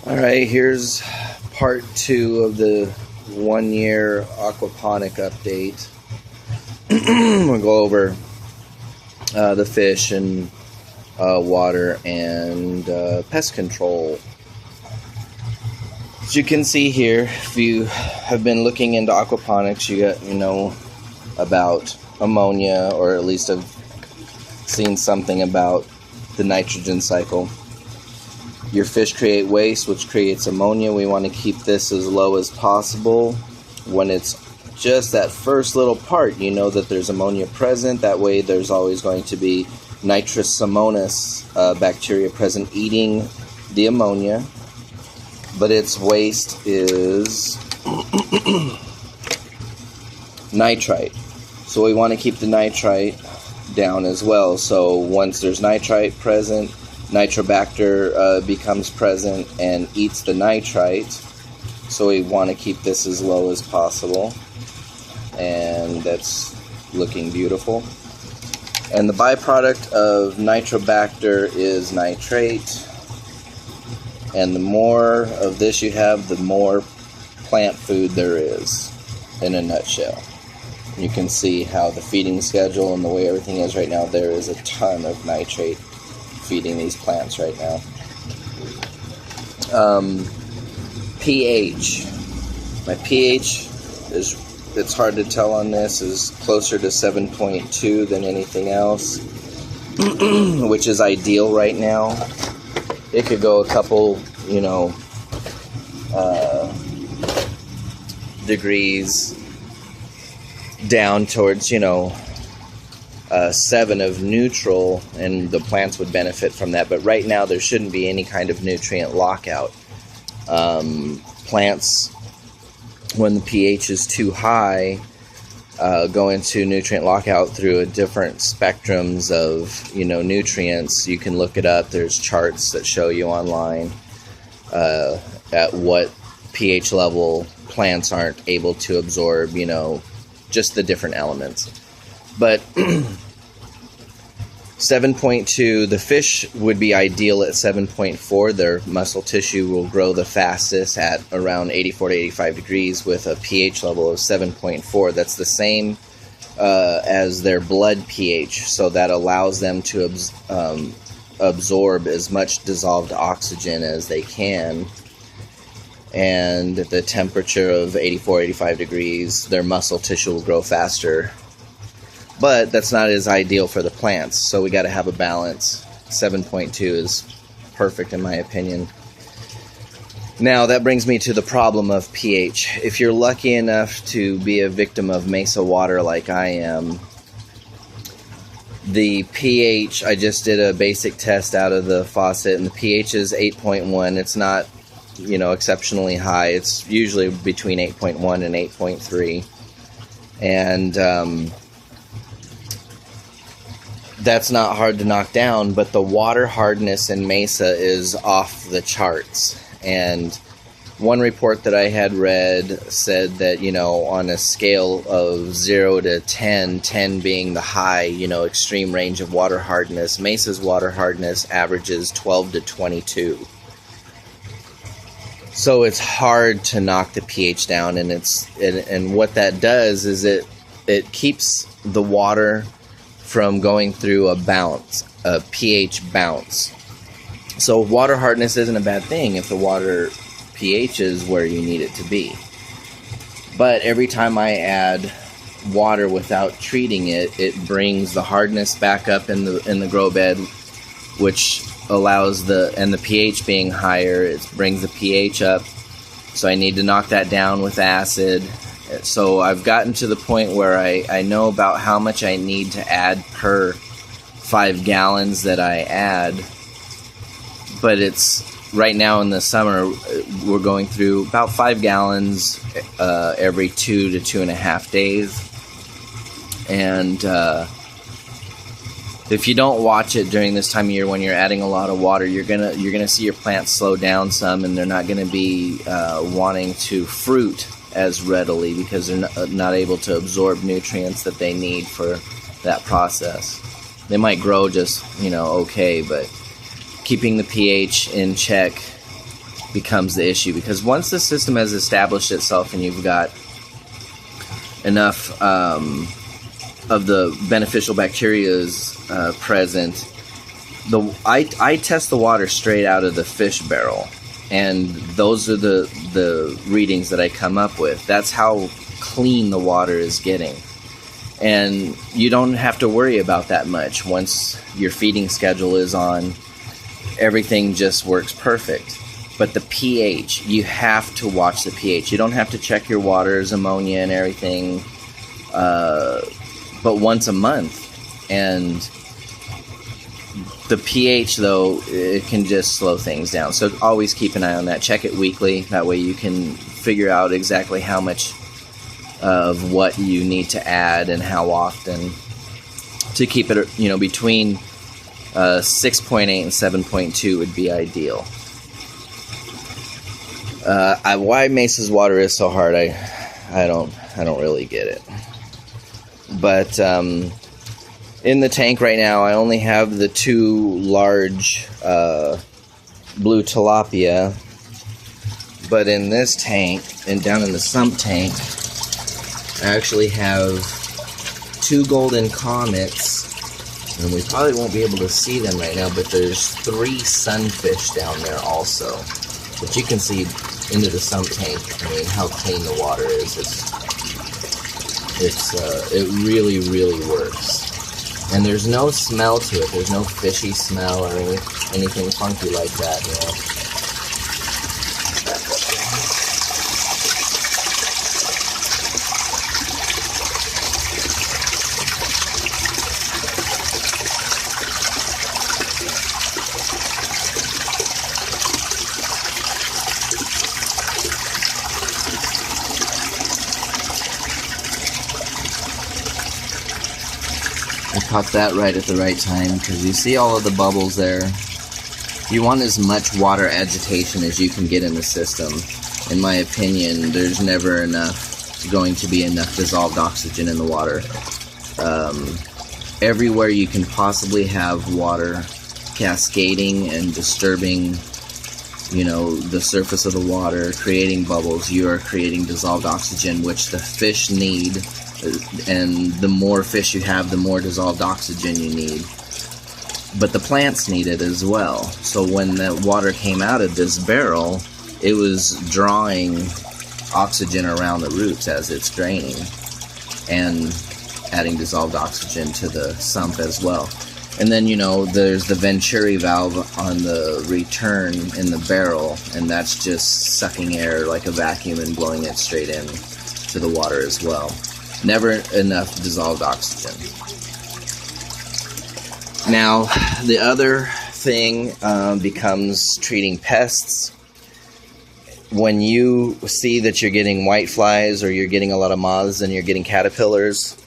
Alright, here's part 2 of the 1-year aquaponic update. We'll go over the fish and water and pest control. As you can see here, if you have been looking into aquaponics, you know about ammonia, or at least have seen something about the nitrogen cycle. Your fish create waste, which creates ammonia. We want to keep this as low as possible. When it's just that first little part, you know that there's ammonia present. That way there's always going to be nitrosomonas bacteria present eating the ammonia. But its waste is nitrite. So we want to keep the nitrite down as well. So once there's nitrite present, Nitrobacter becomes present and eats the nitrite. So we want to keep this as low as possible. And that's looking beautiful. And the byproduct of Nitrobacter is nitrate. And the more of this you have, the more plant food there is, in a nutshell. You can see how the feeding schedule and the way everything is right now, there is a ton of nitrate feeding these plants right now. pH. My pH it's hard to tell on this, is closer to 7.2 than anything else, which is ideal right now. It could go a couple, degrees down towards, 7 of neutral, and the plants would benefit from that. But right now there shouldn't be any kind of nutrient lockout. Plants, when the pH is too high, go into nutrient lockout through different spectrums of nutrients. You can look it up. There's charts that show you online at what pH level plants aren't able to absorb, just the different elements. But 7.2, the fish would be ideal at 7.4. Their muscle tissue will grow the fastest at around 84 to 85 degrees with a pH level of 7.4. That's the same as their blood pH, so that allows them to absorb as much dissolved oxygen as they can. And at the temperature of 84, 85 degrees, their muscle tissue will grow faster. But that's not as ideal for the plants, so we got to have a balance. 7.2 is perfect in my opinion. Now that brings me to the problem of pH. If you're lucky enough to be a victim of mesa water like I am, the pH, I just did a basic test out of the faucet, and the pH is 8.1. It's not, exceptionally high. It's usually between 8.1 and 8.3. And that's not hard to knock down, but the water hardness in mesa is off the charts. And one report that I had read said that, on a scale of 0 to 10, 10 being the high, extreme range of water hardness, mesa's water hardness averages 12 to 22. So it's hard to knock the pH down, and what that does is it keeps the water from going through a pH bounce. So water hardness isn't a bad thing if the water pH is where you need it to be. But every time I add water without treating it, it brings the hardness back up in the grow bed, which allows the pH being higher, it brings the pH up. So I need to knock that down with acid. So I've gotten to the point where I know about how much I need to add per 5 gallons that I add. But it's right now in the summer, we're going through about 5 gallons every 2 to 2.5 days. And if you don't watch it during this time of year when you're adding a lot of water, you're gonna see your plants slow down some, and they're not gonna be wanting to fruit as readily because they're not able to absorb nutrients that they need for that process. They might grow just, okay, but keeping the pH in check becomes the issue, because once the system has established itself and you've got enough of the beneficial bacteria present, I test the water straight out of the fish barrel, and those are the readings that I come up with. That's how clean the water is getting, and you don't have to worry about that much. Once your feeding schedule is on, everything just works perfect. But the pH, you have to watch the pH. You don't have to check your water's ammonia and everything, but once a month. And the pH, though, it can just slow things down. So always keep an eye on that. Check it weekly. That way you can figure out exactly how much of what you need to add and how often to keep it, between 6.8 and 7.2 would be ideal. Why Mesa's water is so hard, I don't really get it. But in the tank right now, I only have the 2 large blue tilapia. But in this tank, and down in the sump tank, I actually have 2 golden comets. And we probably won't be able to see them right now, but there's 3 sunfish down there also. But you can see into the sump tank, how clean the water is. It really, really works. And there's no smell to it. There's no fishy smell or anything funky like that, I caught that right at the right time, because you see all of the bubbles there. You want as much water agitation as you can get in the system. In my opinion, there's never going to be enough dissolved oxygen in the water. Everywhere you can possibly have water cascading and disturbing, the surface of the water, creating bubbles, you are creating dissolved oxygen, which the fish need. And the more fish you have, the more dissolved oxygen you need. But the plants need it as well. So when the water came out of this barrel, it was drawing oxygen around the roots as it's draining, and adding dissolved oxygen to the sump as well. And then, there's the Venturi valve on the return in the barrel, and that's just sucking air like a vacuum and blowing it straight in to the water as well. Never enough dissolved oxygen. Now, the other thing becomes treating pests. When you see that you're getting white flies, or you're getting a lot of moths and you're getting caterpillars,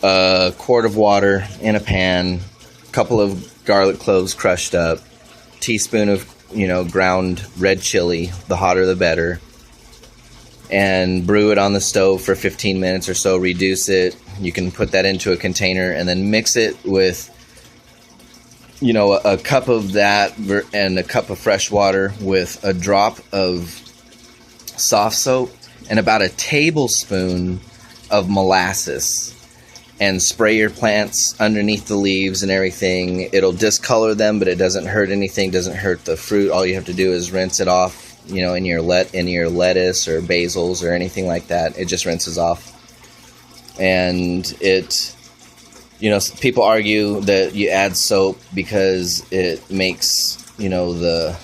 a quart of water in a pan, a couple of garlic cloves crushed up, teaspoon of ground red chili, the hotter the better, and brew it on the stove for 15 minutes or so. Reduce it. You can put that into a container and then mix it with, a cup of that and a cup of fresh water with a drop of soft soap and about a tablespoon of molasses, and spray your plants underneath the leaves and everything. It'll discolor them, but it doesn't hurt anything, doesn't hurt the fruit. All you have to do is rinse it off, in your lettuce or basils or anything like that. It just rinses off. And it, people argue that you add soap because it makes, the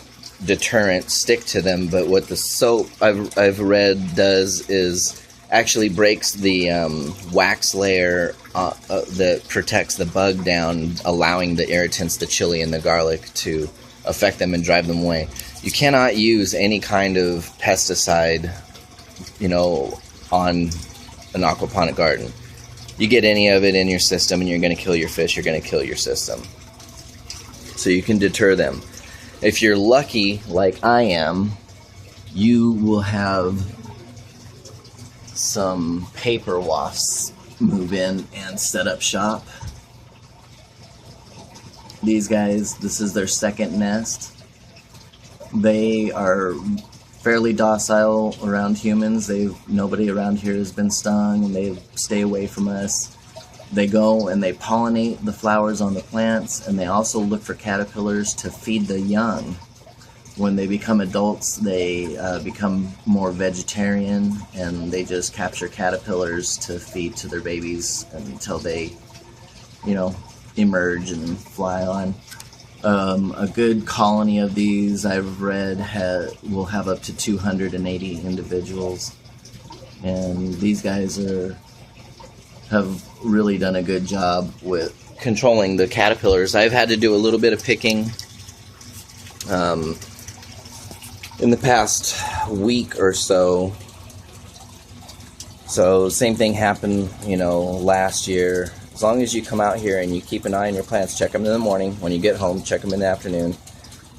deterrent stick to them. But what the soap I've read does is actually breaks the wax layer that protects the bug down, allowing the irritants, the chili and the garlic, to affect them and drive them away. You cannot use any kind of pesticide, on an aquaponic garden. You get any of it in your system and you're going to kill your fish, you're going to kill your system. So you can deter them. If you're lucky, like I am, you will have some paper wasps move in and set up shop. These guys, this is their second nest. They are fairly docile around humans. Nobody around here has been stung, and they stay away from us. They go and they pollinate the flowers on the plants, and they also look for caterpillars to feed the young. When they become adults, they become more vegetarian, and they just capture caterpillars to feed to their babies until they, emerge and fly on. A good colony of these, I've read, will have up to 280 individuals, and these guys have really done a good job with controlling the caterpillars. I've had to do a little bit of picking in the past week or so. So same thing happened, last year. As long as you come out here and you keep an eye on your plants, check them in the morning. When you get home, check them in the afternoon,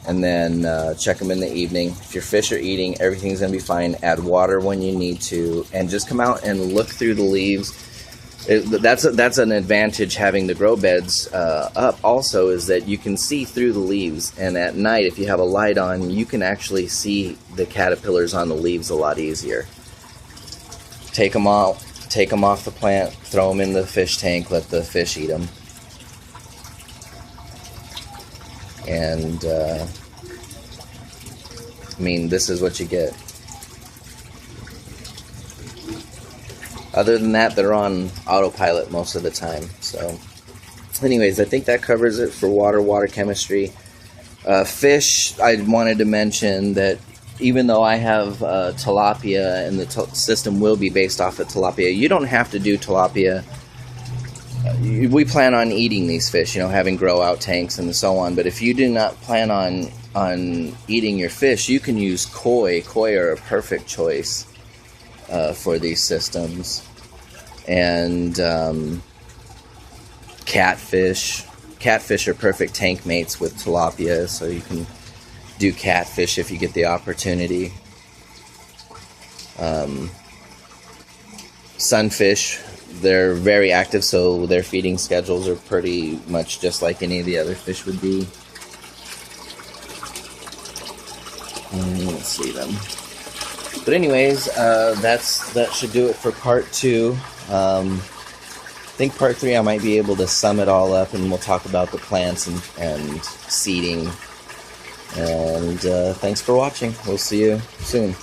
and then check them in the evening. If your fish are eating, everything's going to be fine. Add water when you need to, and just come out and look through the leaves. That's an advantage having the grow beds up also, is that you can see through the leaves, and at night if you have a light on, you can actually see the caterpillars on the leaves a lot easier. Take them off the plant, throw them in the fish tank, let the fish eat them. And this is what you get. Other than that, they're on autopilot most of the time. So anyways, I think that covers it for water chemistry. Fish, I wanted to mention that even though I have tilapia, and the system will be based off of tilapia, you don't have to do tilapia. We plan on eating these fish, having grow out tanks and so on. But if you do not plan on eating your fish, you can use koi. Koi are a perfect choice for these systems. And catfish are perfect tank mates with tilapia, so you can do catfish if you get the opportunity. Sunfish, they're very active, so their feeding schedules are pretty much just like any of the other fish would be. Let's see them. But anyways, that should do it for part 2. I think part 3 I might be able to sum it all up, and we'll talk about the plants and seeding. And thanks for watching. We'll see you soon.